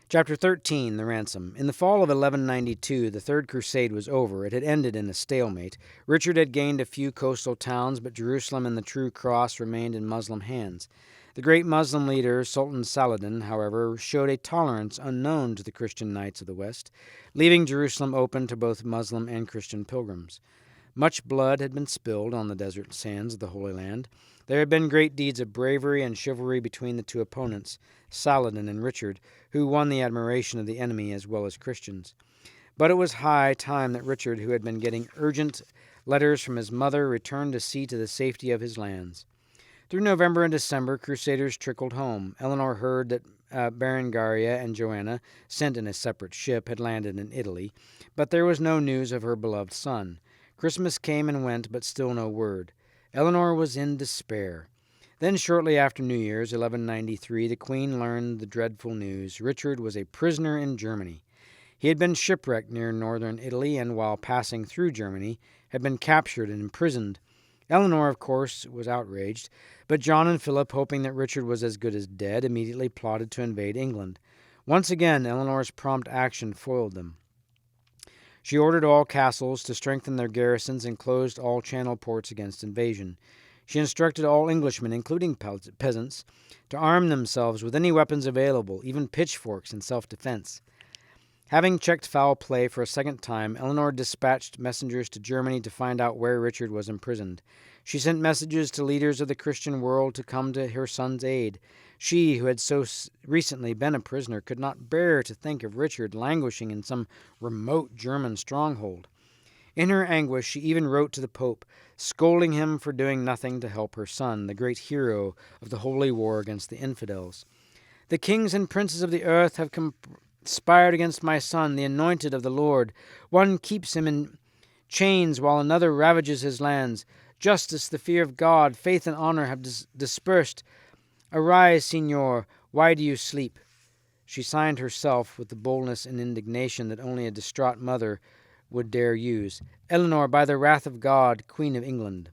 Chapter 13, The Ransom. In the fall of 1192, the Third Crusade was over. It had ended in a stalemate. Richard had gained a few coastal towns, but Jerusalem and the true cross remained in Muslim hands. The great Muslim leader, Sultan Saladin, however, showed a tolerance unknown to the Christian knights of the West, leaving Jerusalem open to both Muslim and Christian pilgrims. Much blood had been spilled on the desert sands of the Holy Land. There had been great deeds of bravery and chivalry between the two opponents, Saladin and Richard, who won the admiration of the enemy as well as Christians. But it was high time that Richard, who had been getting urgent letters from his mother, returned to see to the safety of his lands. Through November and December, crusaders trickled home. Eleanor heard that Berengaria and Joanna, sent in a separate ship, had landed in Italy, but there was no news of her beloved son. Christmas came and went, but still no word. Eleanor was in despair. Then, shortly after New Year's, 1193, the Queen learned the dreadful news. Richard was a prisoner in Germany. He had been shipwrecked near northern Italy, and while passing through Germany, had been captured and imprisoned. Eleanor, of course, was outraged, but John and Philip, hoping that Richard was as good as dead, immediately plotted to invade England. Once again, Eleanor's prompt action foiled them. She ordered all castles to strengthen their garrisons and closed all channel ports against invasion. She instructed all Englishmen, including peasants, to arm themselves with any weapons available, even pitchforks, in self-defense. Having checked foul play for a second time, Eleanor dispatched messengers to Germany to find out where Richard was imprisoned. She sent messages to leaders of the Christian world to come to her son's aid. She, who had so recently been a prisoner, could not bear to think of Richard languishing in some remote German stronghold. In her anguish, she even wrote to the Pope, scolding him for doing nothing to help her son, the great hero of the holy war against the infidels. "The kings and princes of the earth have conspired against my son, the anointed of the Lord. One keeps him in chains while another ravages his lands. Justice, the fear of God, faith and honor have dispersed. Arise, Signor, why do you sleep?" She signed herself with the boldness and indignation that only a distraught mother would dare use. "Eleanor, by the wrath of God, Queen of England."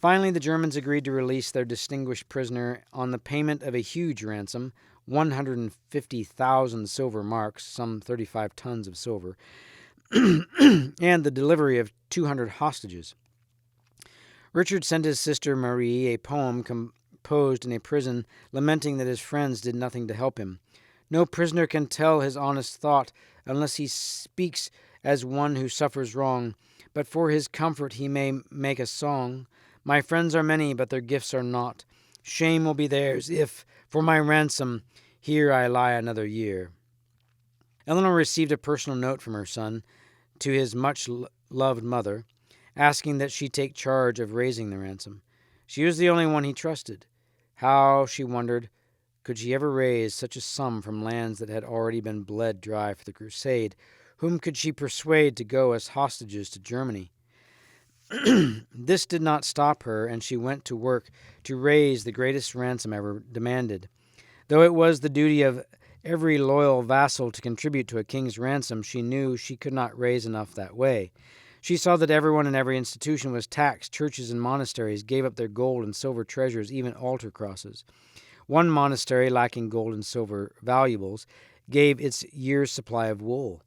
Finally, the Germans agreed to release their distinguished prisoner on the payment of a huge ransom, 150,000 silver marks, some 35 tons of silver, and the delivery of 200 hostages. Richard sent his sister Marie a poem composed in a prison, lamenting that his friends did nothing to help him. No prisoner can tell his honest thought unless he speaks as one who suffers wrong, but for his comfort he may make a song. My friends are many, but their gifts are naught. Shame will be theirs if, for my ransom, here I lie another year. Eleanor received a personal note from her son to his much-loved mother, asking that she take charge of raising the ransom. She was the only one he trusted. How, she wondered, could she ever raise such a sum from lands that had already been bled dry for the crusade? Whom could she persuade to go as hostages to Germany? This did not stop her, and she went to work to raise the greatest ransom ever demanded. Though it was the duty of every loyal vassal to contribute to a king's ransom, she knew she could not raise enough that way. She saw that everyone in every institution was taxed. Churches and monasteries gave up their gold and silver treasures, even altar crosses. One monastery, lacking gold and silver valuables, gave its year's supply of wool.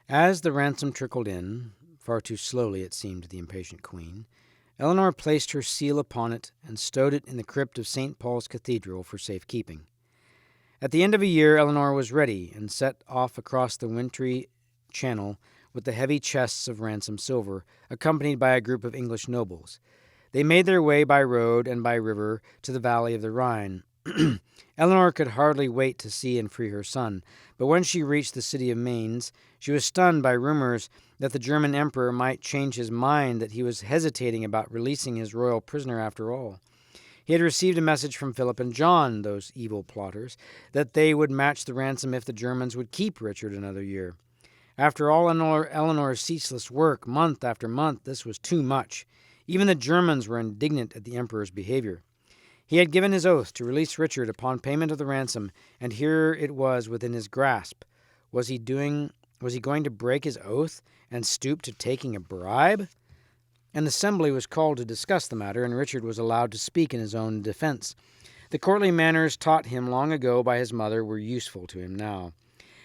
As the ransom trickled in, far too slowly it seemed to the impatient queen, Eleanor placed her seal upon it and stowed it in the crypt of St. Paul's Cathedral for safekeeping. At the end of a year, Eleanor was ready and set off across the wintry channel with the heavy chests of ransom silver, accompanied by a group of English nobles. They made their way by road and by river to the valley of the Rhine. Eleanor could hardly wait to see and free her son, but when she reached the city of Mainz, she was stunned by rumors that the German emperor might change his mind, that he was hesitating about releasing his royal prisoner after all. He had received a message from Philip and John, those evil plotters, that they would match the ransom if the Germans would keep Richard another year. After all Eleanor's ceaseless work, month after month, this was too much. Even the Germans were indignant at the emperor's behavior. He had given his oath to release Richard upon payment of the ransom, and here it was within his grasp. Was he going to break his oath and stoop to taking a bribe? An assembly was called to discuss the matter, and Richard was allowed to speak in his own defense. The courtly manners taught him long ago by his mother were useful to him now.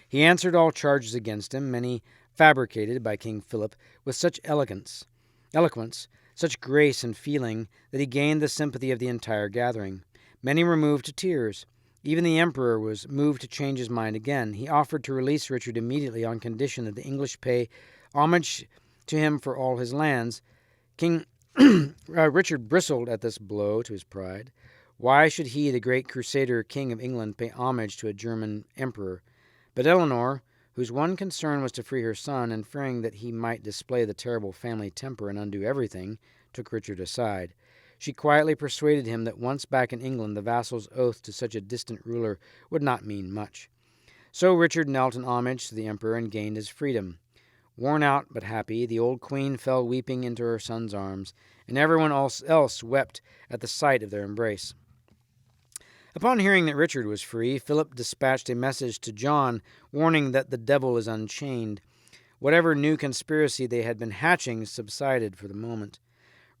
He answered all charges against him, many fabricated by King Philip, with such eloquence, such grace and feeling, that he gained the sympathy of the entire gathering. Many were moved to tears. Even the emperor was moved to change his mind again. He offered to release Richard immediately on condition that the English pay homage to him for all his lands. King Richard bristled at this blow to his pride. Why should he, the great crusader king of England, pay homage to a German emperor? But Eleanor, whose one concern was to free her son, and fearing that he might display the terrible family temper and undo everything, took Richard aside. She quietly persuaded him that once back in England the vassal's oath to such a distant ruler would not mean much. So Richard knelt in homage to the emperor and gained his freedom. Worn out but happy, the old queen fell weeping into her son's arms, and everyone else wept at the sight of their embrace. Upon hearing that Richard was free, Philip dispatched a message to John, warning that the devil is unchained. Whatever new conspiracy they had been hatching subsided for the moment.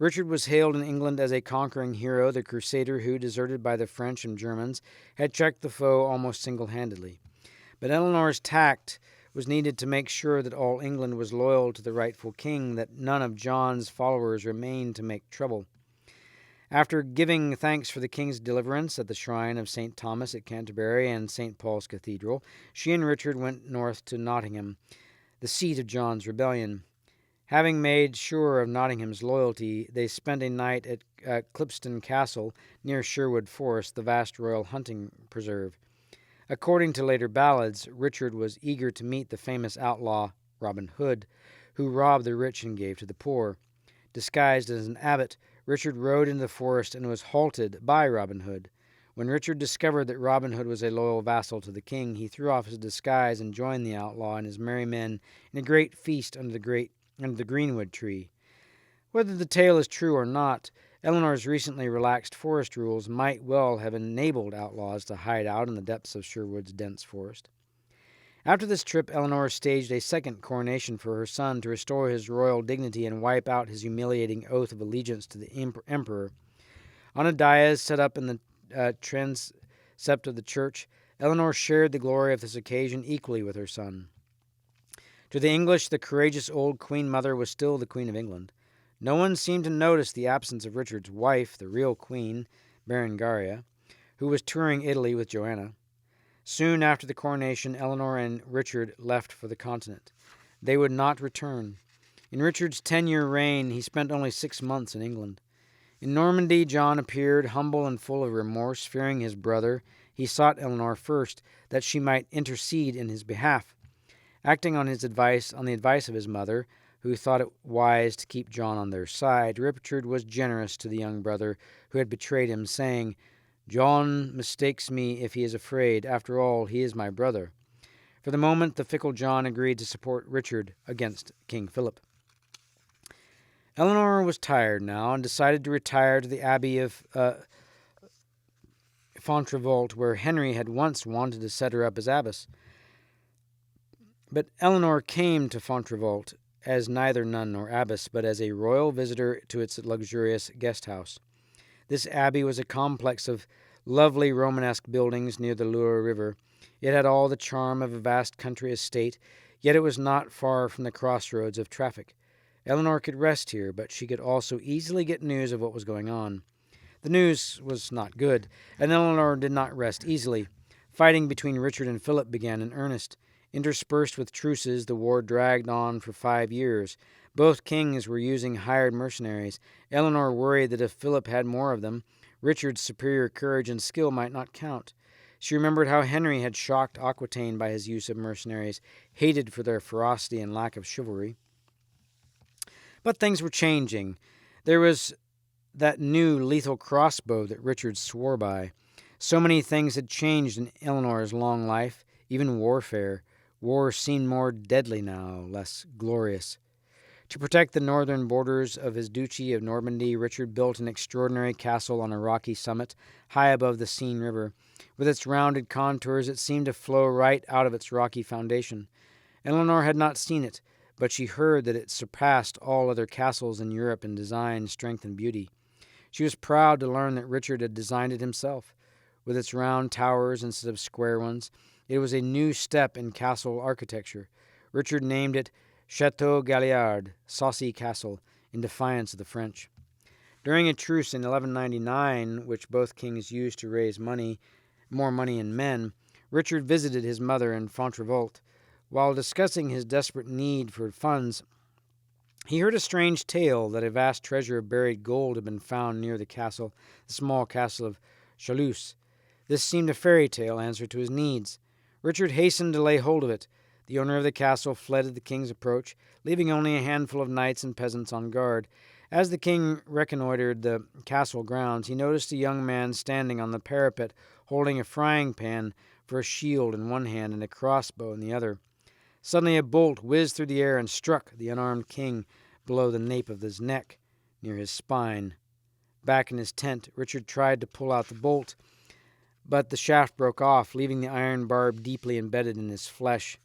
Richard was hailed in England as a conquering hero, the crusader who, deserted by the French and Germans, had checked the foe almost single-handedly. But Eleanor's tact was needed to make sure that all England was loyal to the rightful king, that none of John's followers remained to make trouble. After giving thanks for the king's deliverance at the shrine of St. Thomas at Canterbury and St. Paul's Cathedral, she and Richard went north to Nottingham, the seat of John's rebellion. Having made sure of Nottingham's loyalty, they spent a night at Clipston Castle near Sherwood Forest, the vast royal hunting preserve. According to later ballads, Richard was eager to meet the famous outlaw Robin Hood, who robbed the rich and gave to the poor. Disguised as an abbot, Richard rode into the forest and was halted by Robin Hood. When Richard discovered that Robin Hood was a loyal vassal to the king, he threw off his disguise and joined the outlaw and his merry men in a great feast under the greenwood tree. Whether the tale is true or not, Eleanor's recently relaxed forest rules might well have enabled outlaws to hide out in the depths of Sherwood's dense forest. After this trip, Eleanor staged a second coronation for her son to restore his royal dignity and wipe out his humiliating oath of allegiance to the emperor. On a dais set up in the transept of the church, Eleanor shared the glory of this occasion equally with her son. To the English, the courageous old Queen Mother was still the Queen of England. No one seemed to notice the absence of Richard's wife, the real queen, Berengaria, who was touring Italy with Joanna. Soon after the coronation, Eleanor and Richard left for the continent. They would not return. In Richard's 10-year reign, he spent only 6 months in England. In Normandy, John appeared, humble and full of remorse, fearing his brother. He sought Eleanor first, that she might intercede in his behalf. Acting on the advice of his mother, who thought it wise to keep John on their side, Richard was generous to the young brother who had betrayed him, saying, "John mistakes me if he is afraid. After all, he is my brother." For the moment, the fickle John agreed to support Richard against King Philip. Eleanor was tired now and decided to retire to the Abbey of Fontevraud, where Henry had once wanted to set her up as abbess. But Eleanor came to Fontevraud as neither nun nor abbess, but as a royal visitor to its luxurious guest house. This abbey was a complex of lovely Romanesque buildings near the Loire River. It had all the charm of a vast country estate, yet it was not far from the crossroads of traffic. Eleanor could rest here, but she could also easily get news of what was going on. The news was not good, and Eleanor did not rest easily. Fighting between Richard and Philip began in earnest. Interspersed with truces, the war dragged on for 5 years. Both kings were using hired mercenaries. Eleanor worried that if Philip had more of them, Richard's superior courage and skill might not count. She remembered how Henry had shocked Aquitaine by his use of mercenaries, hated for their ferocity and lack of chivalry. But things were changing. There was that new lethal crossbow that Richard swore by. So many things had changed in Eleanor's long life, even warfare. War seemed more deadly now, less glorious. To protect the northern borders of his duchy of Normandy, Richard built an extraordinary castle on a rocky summit, high above the Seine River. With its rounded contours, it seemed to flow right out of its rocky foundation. Eleanor had not seen it, but she heard that it surpassed all other castles in Europe in design, strength, and beauty. She was proud to learn that Richard had designed it himself. with its round towers instead of square ones. It was a new step in castle architecture. Richard named it Chateau Galliard, Saucy Castle, in defiance of the French. During a truce in 1199, which both kings used to raise more money and men, Richard visited his mother in Fontrevolt. While discussing his desperate need for funds, he heard a strange tale that a vast treasure of buried gold had been found near the small castle of Chalus. This seemed a fairy tale answer to his needs. Richard hastened to lay hold of it. The owner of the castle fled at the king's approach, leaving only a handful of knights and peasants on guard. As the king reconnoitered the castle grounds, he noticed a young man standing on the parapet, holding a frying pan for a shield in one hand and a crossbow in the other. Suddenly a bolt whizzed through the air and struck the unarmed king below the nape of his neck, near his spine. Back in his tent, Richard tried to pull out the bolt, but the shaft broke off, leaving the iron barb deeply embedded in his flesh.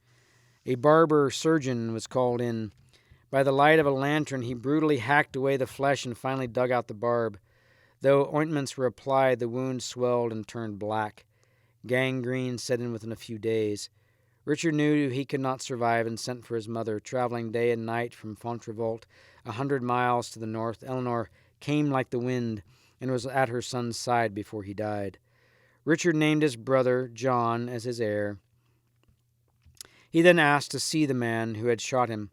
A barber surgeon was called in. By the light of a lantern, he brutally hacked away the flesh and finally dug out the barb. Though ointments were applied, the wound swelled and turned black. Gangrene set in within a few days. Richard knew he could not survive and sent for his mother. Traveling day and night from Fontrevolt, 100 miles to the north, Eleanor came like the wind and was at her son's side before he died. Richard named his brother, John, as his heir. He then asked to see the man who had shot him.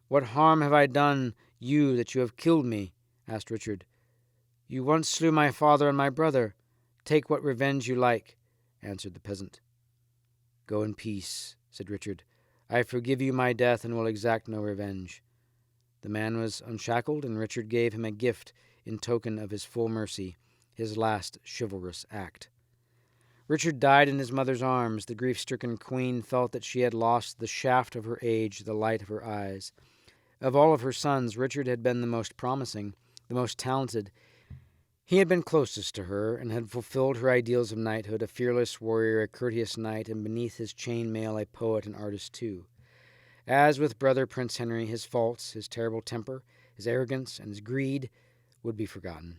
"What harm have I done you that you have killed me?" asked Richard. "You once slew my father and my brother. Take what revenge you like," answered the peasant. "Go in peace," said Richard. "I forgive you my death and will exact no revenge." The man was unshackled, and Richard gave him a gift in token of his full mercy, his last chivalrous act. Richard died in his mother's arms. The grief-stricken queen felt that she had lost the shaft of her age, the light of her eyes. Of all of her sons, Richard had been the most promising, the most talented. He had been closest to her, and had fulfilled her ideals of knighthood, a fearless warrior, a courteous knight, and beneath his chain mail a poet and artist too. As with brother Prince Henry, his faults, his terrible temper, his arrogance, and his greed would be forgotten.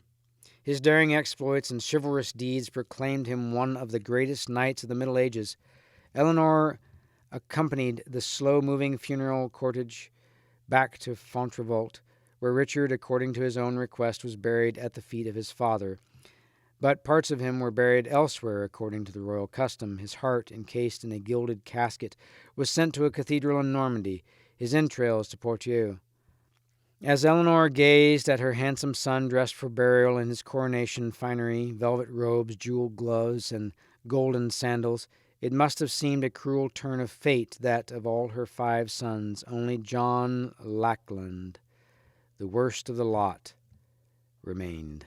His daring exploits and chivalrous deeds proclaimed him one of the greatest knights of the Middle Ages. Eleanor accompanied the slow-moving funeral cortege back to Fontrevolt, where Richard, according to his own request, was buried at the feet of his father. But parts of him were buried elsewhere, according to the royal custom. His heart, encased in a gilded casket, was sent to a cathedral in Normandy, his entrails to Poitiers. As Eleanor gazed at her handsome son dressed for burial in his coronation finery, velvet robes, jeweled gloves, and golden sandals, it must have seemed a cruel turn of fate that, of all her 5 sons, only John Lackland, the worst of the lot, remained.